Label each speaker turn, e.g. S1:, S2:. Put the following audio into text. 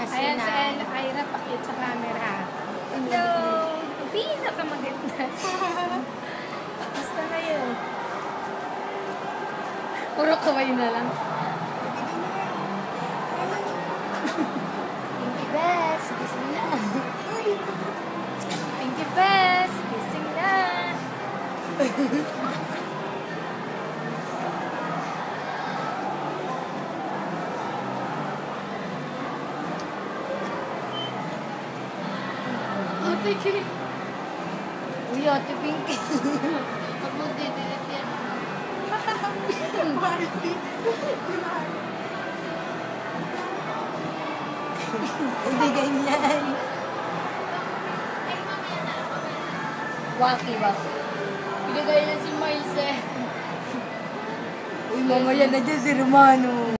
S1: Ayan si Ira, pakit sa camera. Hello! Pinakamaganda. Basta na yun. Puro kaway na lang.
S2: Pinky Best, gising na.
S1: Pinky Best, gising na. Ate Pinky.
S2: Uy, Ate Pinky.
S1: Pag mo didilit yan.
S2: Hindi ganyan. Waki.
S1: Pinagay na si Miles eh.
S2: Uy, mamaya na dyan si Romano.